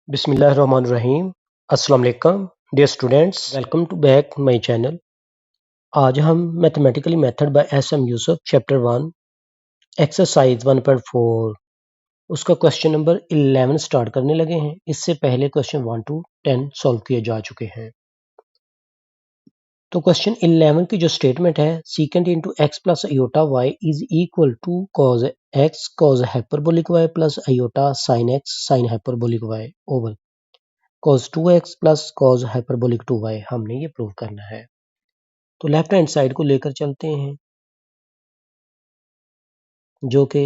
बिस्मिल्लाहिर्रहमानिर्रहीम। अस्सलाम वालेकुम dear students, welcome to back my channel. आज हम mathematically method by S M Yusuf chapter 1 exercise 1.4 उसका क्वेश्चन नंबर 11 स्टार्ट करने लगे हैं। इससे पहले क्वेश्चन 1 to 10 सॉल्व किए जा चुके हैं। तो क्वेश्चन 11 की जो स्टेटमेंट है, secant into x plus iota y is equal to cos x cos hyperbolic y plus iota sine x sine hyperbolic y over cos 2x plus cos hyperbolic 2y हमने ये प्रूव करना है। तो left hand side को लेकर चलते हैं, जो कि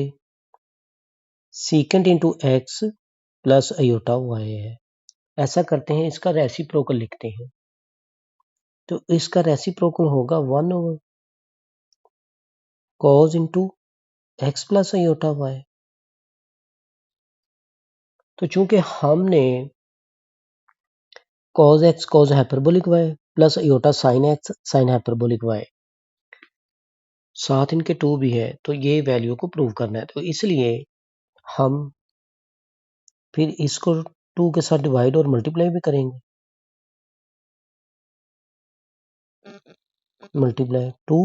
secant into x plus iota y है। ऐसा करते हैं, इसका रेसिप्रोकल लिखते हैं। तो इसका रेसिप्रोकल होगा 1 over cos into x plus iota y. तो चूंकि हमने cos x cos hyperbolic y plus iota sine x sine hyperbolic y, साथ इनके 2 भी है, तो ये वैल्यू को प्रूव करना है। तो इसलिए हम फिर इसको 2 के साथ डिवाइड और मल्टीप्लाई भी करेंगे। मल्टीप्लाई 2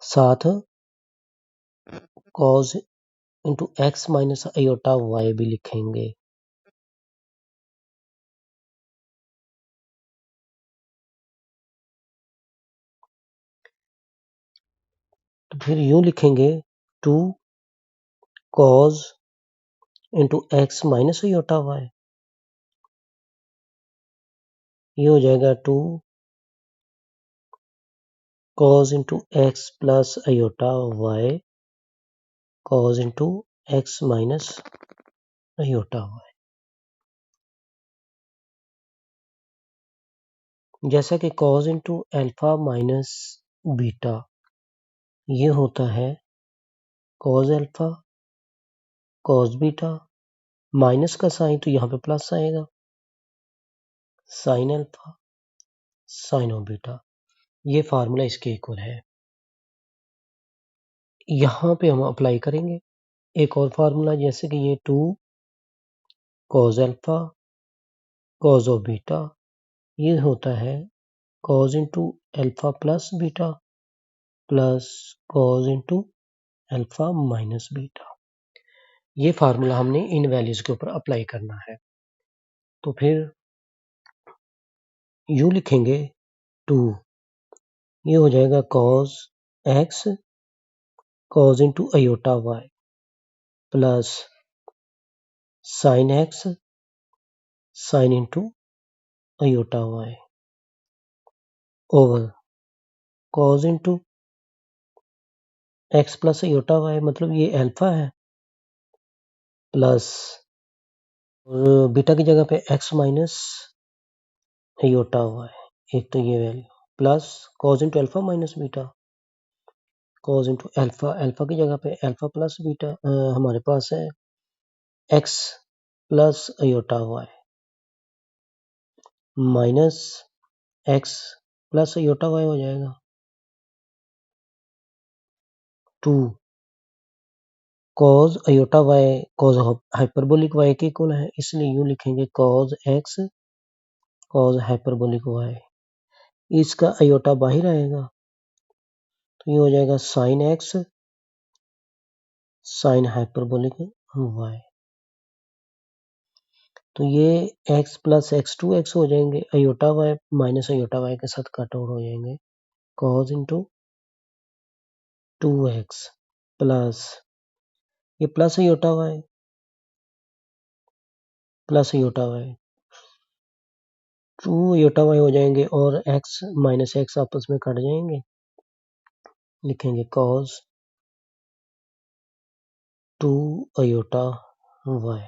साथ cos into x minus iota y भी लिखेंगे। तो फिर यूं लिखेंगे 2 cos into x minus iota y. ये हो जाएगा 2 cos into x plus iota y cos into x minus iota y. जैसा कि cos into alpha minus beta, ये होता है cos alpha cos beta, minus का साइन तो यहाँ पे प्लस आएगा, sine alpha sine of beta. ये फार्मूला इसके इक्वल है। यहाँ पे हम अप्लाई करेंगे एक और फार्मूला, जैसे कि ये 2 cos alpha cos of beta, ये होता है cos into alpha plus beta plus cos into alpha minus beta. ये फार्मूला हमने इन वैल्यूज के ऊपर अप्लाई करना है। तो फिर यू लिखेंगे 2, ये हो जाएगा cos x cos into iota y plus sine x sine into iota y over cos into x plus iota y, मतलब ये अल्फा है, प्लस और बीटा की जगह पे एक्स माइनस आयोटा वाई, एक तो ये value, plus cos into alpha minus beta cos into alpha, alpha की जगह पे अल्फा प्लस बीटा, हमारे पास है x plus iota y minus x plus iota y हो जाएगा 2 cos iota y cos hyperbolic y के इक्वल है, इसलिए यूं लिखेंगे cos x cos hyperbolic y. इसका आयोटा बाहर आएगा, तो ये हो जाएगा sine x sine hyperbolic y. तो ये x प्लस एक्स 2x हो जाएंगे, iota y minus iota y के साथ कट आउट हो जाएंगे, cos इंटू 2x प्लस ये plus iota y plus iota y 2 iota y हो जाएंगे और x माइनस एक्स आपस में कट जाएंगे, लिखेंगे cos 2 iota y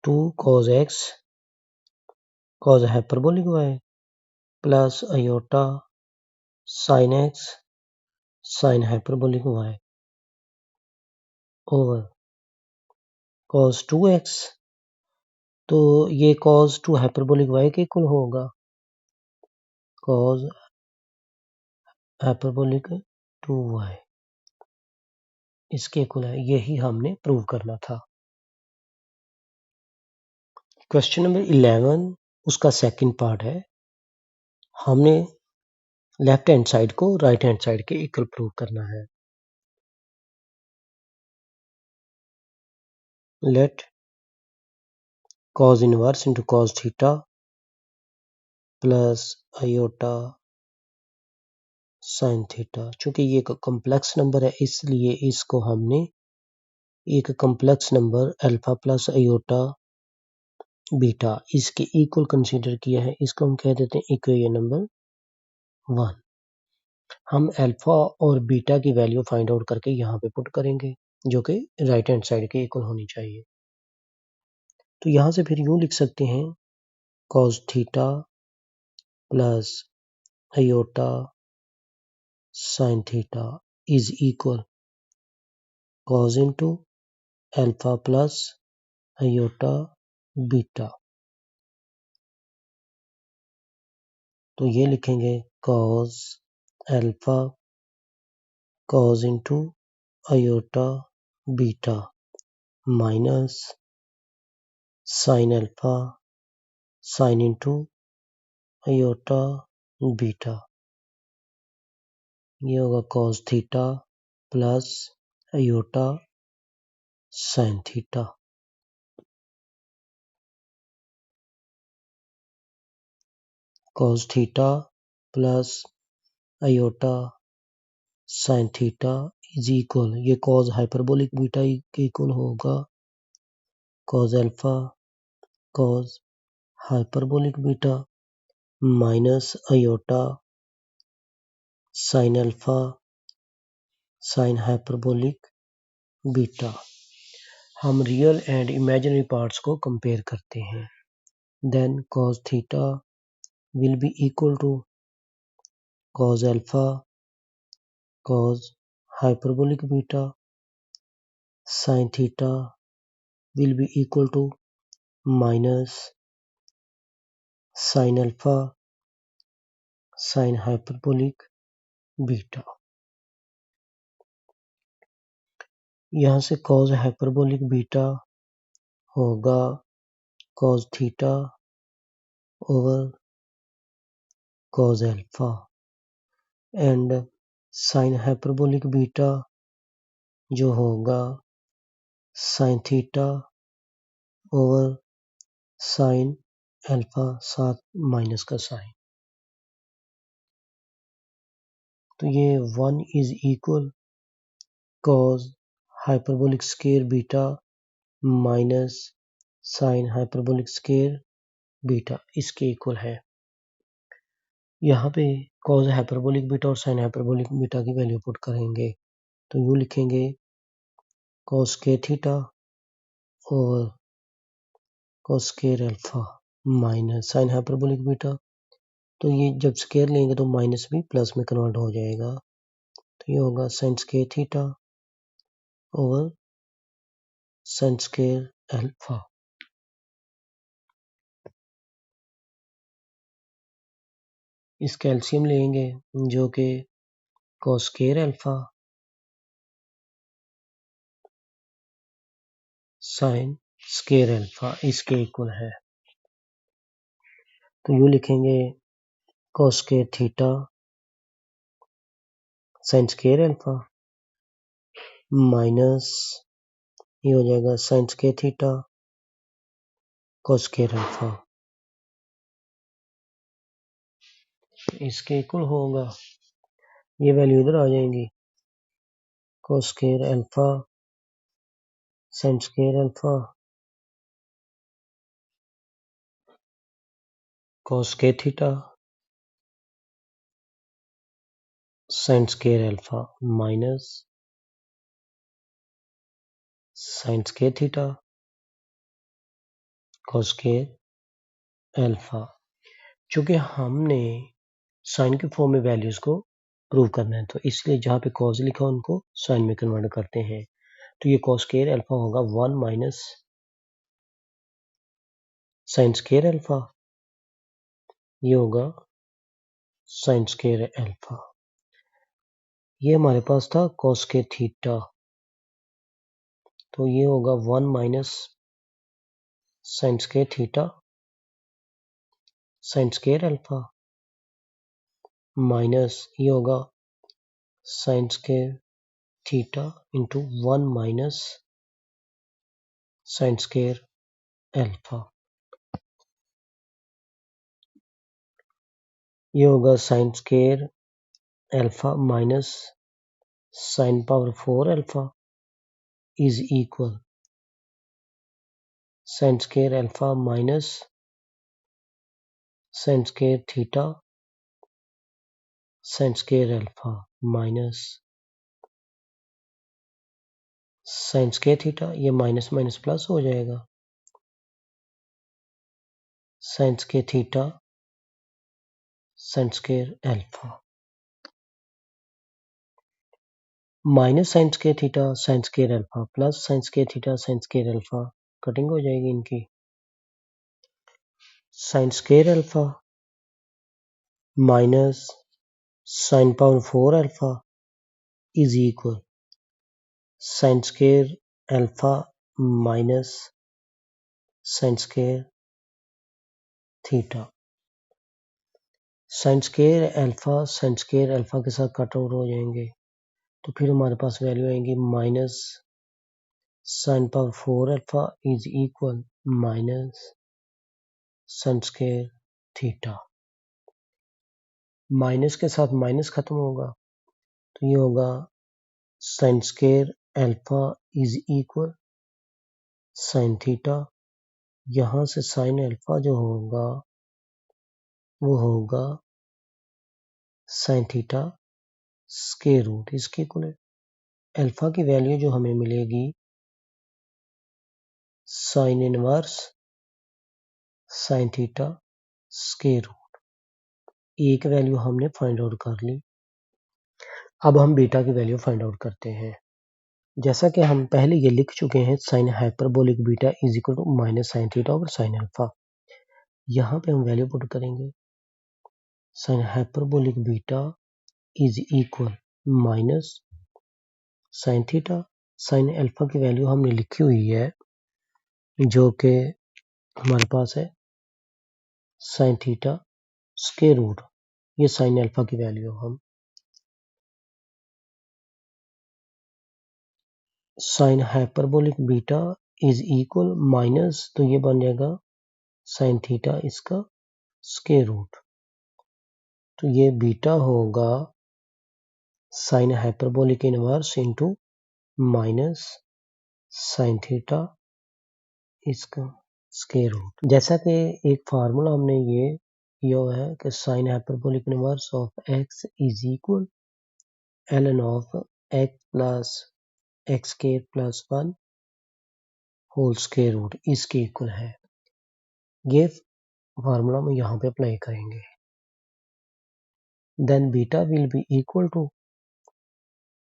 2 cos x cos hyperbolic y plus iota sine x sine hyperbolic y over cos 2x, तो ये cos 2 हाइपरबोलिक वाई के इक्वल होगा, cos हाइपरबोलिक 2y। इसके इक्वल है, यही हमने प्रूव करना था। क्वेश्चन नंबर 11 उसका सेकंड पार्ट है। हमने लेफ्ट हैंड साइड को राइट हैंड साइड के इक्वल प्रूव करना है। Let cos inverse into cos theta plus iota sine theta. चूंकि ये एक कॉम्प्लेक्स नंबर है इसलिए इसको हमने एक complex number alpha plus iota beta इसके इक्वल कंसीडर किया है। इसको हम कह देते हैं इक्वेशन नंबर 1। हम अल्फा और बीटा की वैल्यू फाइंड आउट करके यहाँ पे पुट करेंगे जो कि राइट हैंड साइड के इक्वल होनी चाहिए। तो यहाँ से फिर यूं लिख सकते हैं cos theta plus iota sine theta is equal cos into alpha plus iota beta. तो ये लिखेंगे cos alpha cos into iota beta minus sign alpha sign into iota beta. ये होगा cos theta plus iota sine theta. cos theta plus iota sine theta is equal, ये cos hyperbolic beta के equal होगा cos alpha cos hyperbolic beta minus iota sine alpha sign hyperbolic beta. हम real and imaginary parts को compare करते हैं। Then cos theta will be equal to cos alpha cos hyperbolic beta sin theta will be equal to minus sin alpha sin hyperbolic beta। यहाँ से cos hyperbolic beta होगा cos theta over cos alpha and sin hyperbolic beta जो होगा sin theta over sin alpha साथ minus का sine. तो ये 1 is equal cos hyperbolic square beta minus sine hyperbolic square beta इसके इक्वल है। यहाँ पे cos हाइपरबोलिक बीटा और साइन हाइपरबोलिक बीटा की वैल्यू पुट करेंगे तो यूँ लिखेंगे cos स्केयर थीटा और cos square alpha minus sign hyperbolic beta. तो ये जब स्केयर लेंगे तो माइनस भी प्लस में कन्वर्ट हो जाएगा। तो ये होगा साइन स्केयर थीटा और साइन स्केयर अल्फा। इसका एलसीएम लेंगे जो कि cos square alpha sine square alpha इसके इक्वल है। तो यूँ लिखेंगे cos square theta sine square alpha minus ये हो जाएगा sine square theta cos square alpha इसके इक्वल होगा। ये वैल्यू इधर आ जाएंगी cos square alpha sine square alpha cos square theta sine square alpha minus sine square theta cos square alpha. चूंकि हमने साइन के फॉर्म में वैल्यूज को प्रूव करना है तो इसलिए जहाँ पे cos लिखा उनको साइन में कन्वर्ट करते हैं। तो ये cos स्केयर अल्फा होगा 1 माइनस साइन स्केयर अल्फा, ये होगा साइन स्केयर अल्फा। ये हमारे पास था cos स्केयर थीटा तो ये होगा 1 minus sine square theta sine square alpha minus ये होगा sine square theta into 1 minus sine square alpha. ये होगा sine square alpha minus sine power 4 alpha is equal sine square alpha minus sine square theta sine square alpha minus sine square theta, ये minus minus plus हो जाएगा, sine square theta sine square alpha minus sine square theta sine square alpha plus sine square theta sine square alpha, cutting हो जाएगी इनकी। Sine square alpha minus sine power 4 alpha is equal sine square alpha minus sine square theta. Sine square alpha के साथ cut out हो जाएंगे, तो फिर हमारे पास वैल्यू आएंगी minus sine power 4 alpha is equal minus sine square theta. Minus के साथ माइनस खत्म होगा, तो ये होगा sine square alpha is equal sine theta. यहां से साइन अल्फा जो होगा वो होगा साइन थीटा स्क्वायर रूट इसके इक्वल है। अल्फा की वैल्यू जो हमें मिलेगी sine inverse sine theta square root, एक वैल्यू हमने फाइंड आउट कर ली। अब हम बीटा की वैल्यू फाइंड आउट करते हैं। जैसा कि हम पहले ये लिख चुके हैं, sine hyperbolic beta is equal to minus sine theta over sine alpha. यहाँ पे हम वैल्यू पुट करेंगे, sine hyperbolic beta is equal minus sine theta, sine alpha की वैल्यू हमने लिखी हुई है जो कि हमारे पास है साइन थीटा स्क्वायर रूट, ये साइन अल्फा की वैल्यू हम sine hyperbolic beta is equal minus, तो ये बन जाएगा साइन थीटा इसका स्क्वायर रूट, तो ये बीटा होगा sign hyperbolic inverse into minus sine theta इसका स्क्वायर रूट। जैसा कि एक फार्मूला हमने ये किया हुआ है कि sine hyperbolic inverse of x is equal ln of x plus x square plus 1 whole square root इसके इक्वल है। ये फार्मूला हम यहाँ पे अप्लाई करेंगे। Then beta will be equal to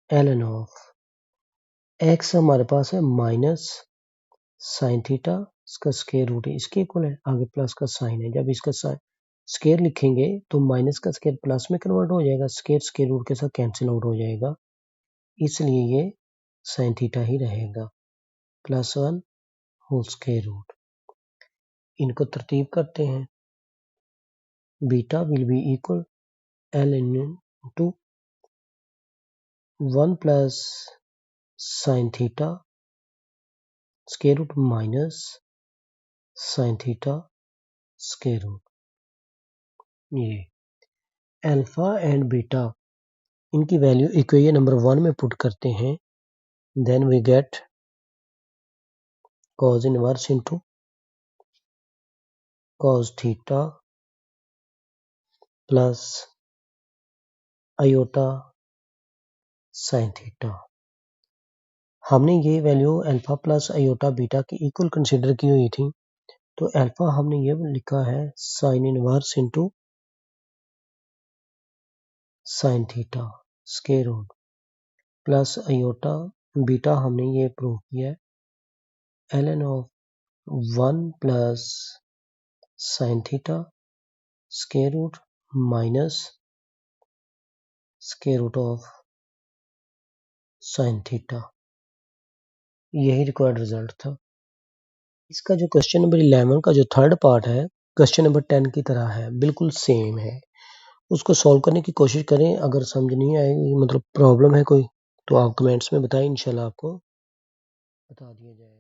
ln of x हमारे पास है माइनस साइन थीटा इसका स्क्वायर रूट है इसके इक्वल है, आगे प्लस का साइन है, जब इसका स्क्वायर लिखेंगे तो माइनस का स्क्वायर प्लस में कन्वर्ट हो जाएगा, स्क्वायर रूट के साथ कैंसिल आउट हो जाएगा, इसलिए ये साइन थीटा ही रहेगा प्लस 1 होल स्क्वायर रूट। इनको तरतीब करते हैं, beta will be equal L into 1 plus sine theta square root minus sine theta square root. ये अल्फा एंड बीटा इनकी वैल्यू इक्वेशन नंबर 1 में पुट करते हैं, then we get cos inverse into cos theta plus iota sine theta. हमने ये value alpha plus iota beta की equal consider की हुई थी, तो अल्फा हमने ये लिखा है sine inverse into sine theta square root plus iota beta हमने ये प्रूव किया है ln of 1 plus sine theta square root minus square root of sine theta. यही रिक्वायर्ड रिजल्ट था। इसका जो क्वेश्चन नंबर 11 का जो थर्ड पार्ट है क्वेश्चन नंबर 10 की तरह है, बिल्कुल सेम है। उसको सॉल्व करने की कोशिश करें। अगर समझ नहीं आएगी मतलब प्रॉब्लम है कोई तो आप कमेंट्स में बताएं, इंशाल्लाह आपको बता दिया जाएगा।